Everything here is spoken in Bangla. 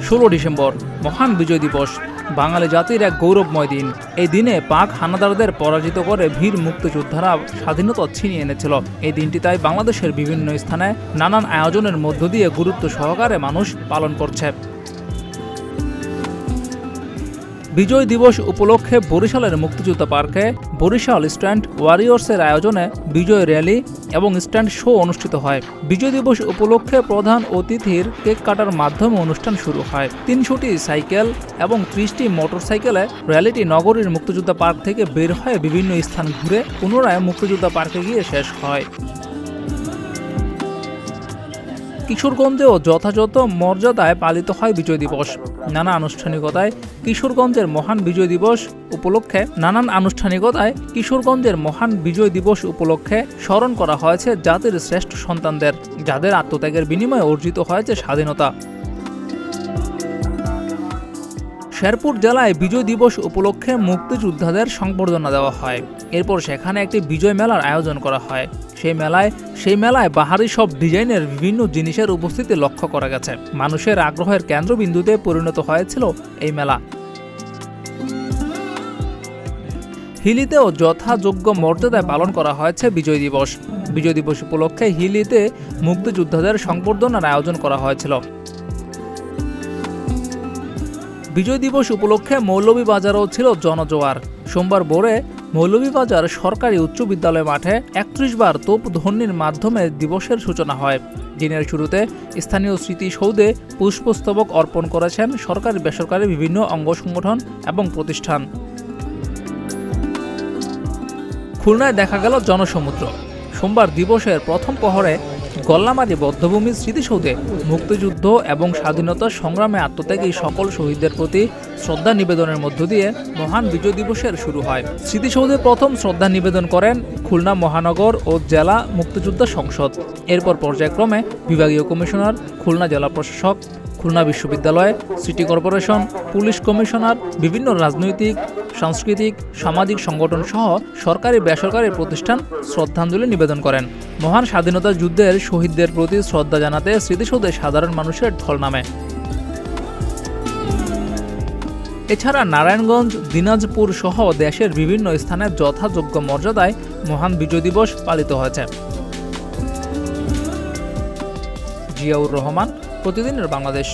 16 ডিসেম্বর মহান বিজয় দিবস, বাঙালি জাতির এক গৌরবময় দিন। এই দিনে পাক হানাদারদের পরাজিত করে বীর মুক্তিযোদ্ধারা স্বাধীনতা ছিনিয়ে এনেছিল। এই দিনটি তাই বাংলাদেশের বিভিন্ন স্থানে নানান আয়োজনের মধ্য দিয়ে গুরুত্ব সহকারে মানুষ পালন করছে। বিজয় দিবস উপলক্ষে বরিশালের মুক্তিযোদ্ধা পার্কে বরিশাল স্ট্যান্ড ওয়ারিয়র্সের আয়োজনে বিজয় র্যালি এবং স্ট্যান্ড শো অনুষ্ঠিত হয়। বিজয় দিবস উপলক্ষে প্রধান অতিথির কেক কাটার মাধ্যমে অনুষ্ঠান শুরু হয়। 300টি সাইকেল এবং 30টি মোটরসাইকেলে র্যালিটি নগরীর মুক্তিযোদ্ধা পার্ক থেকে বের হয়ে বিভিন্ন স্থান ঘুরে পুনরায় মুক্তিযোদ্ধা পার্কে গিয়ে শেষ হয়। কিশোরগঞ্জেও যথাযথ মর্যাদায় পালিত হয় বিজয় দিবস। নানা আনুষ্ঠানিকতায় কিশোরগঞ্জের মহান বিজয় দিবস উপলক্ষে স্মরণ করা হয়েছে জাতির শ্রেষ্ঠ সন্তানদের, যাদের আত্মত্যাগের বিনিময়ে অর্জিত হয়েছে স্বাধীনতা। শেরপুর জেলায় বিজয় দিবস উপলক্ষে মুক্তিযোদ্ধাদের সংবর্ধনা দেওয়া হয়। এরপর সেখানে একটি বিজয় মেলার আয়োজন করা হয়। সেই মেলায় বাহারি সব ডিজাইনের বিভিন্ন জিনিসের উপস্থিতি লক্ষ্য করা গেছে। মানুষের আগ্রহের কেন্দ্রবিন্দুতে পরিণত হয়েছিল এই মেলা। হিলিতেও যথাযোগ্য মর্যাদায় পালন করা হয়েছে বিজয় দিবস। বিজয় দিবস উপলক্ষে হিলিতে মুক্তিযোদ্ধাদের সংবর্ধনার আয়োজন করা হয়েছিল। বিজয় দিবস উপলক্ষে মৌলভীবাজারেও ছিল জনজোয়ার। সোমবার ভোরে মৌলভীবাজার সরকারি উচ্চ বিদ্যালয় মাঠে 31 বার তোপ ধ্বনির মাধ্যমে দিবসের সূচনা হয়। দিনের শুরুতে স্থানীয় স্মৃতিসৌধে পুষ্পস্তবক অর্পণ করেছেন সরকারি বেসরকারি বিভিন্ন অঙ্গ সংগঠন এবং প্রতিষ্ঠান। খুলনায় দেখা গেল জনসমুদ্র। সোমবার দিবসের প্রথম প্রহরে গল্লামারী বধ্যভূমি স্মৃতিসৌধে মুক্তিযুদ্ধ এবং স্বাধীনতা সংগ্রামে আত্মত্যাগী সকল শহীদদের প্রতি শ্রদ্ধা নিবেদনের মধ্য দিয়ে মহান বিজয় দিবসের শুরু হয়। স্মৃতিসৌধে প্রথম শ্রদ্ধা নিবেদন করেন খুলনা মহানগর ও জেলা মুক্তিযোদ্ধা সংসদ। এরপর পর্যায়ক্রমে বিভাগীয় কমিশনার, খুলনা জেলা প্রশাসক, খুলনা বিশ্ববিদ্যালয়, সিটি কর্পোরেশন, পুলিশ কমিশনার, বিভিন্ন রাজনৈতিক, সাংস্কৃতিক, সামাজিক সংগঠন সহ সরকারি বেসরকারি প্রতিষ্ঠান শ্রদ্ধাঞ্জলি নিবেদন করেন। মহান স্বাধীনতা যুদ্ধের শহীদদের প্রতি শ্রদ্ধা জানাতে স্মৃতিসৌধে সাধারণ মানুষের ঢল নামে। এছাড়া নারায়ণগঞ্জ, দিনাজপুর সহ দেশের বিভিন্ন স্থানে যথাযোগ্য মর্যাদায় মহান বিজয় দিবস পালিত হয়েছে। জিয়াউর রহমান, প্রতিদিনের বাংলাদেশ।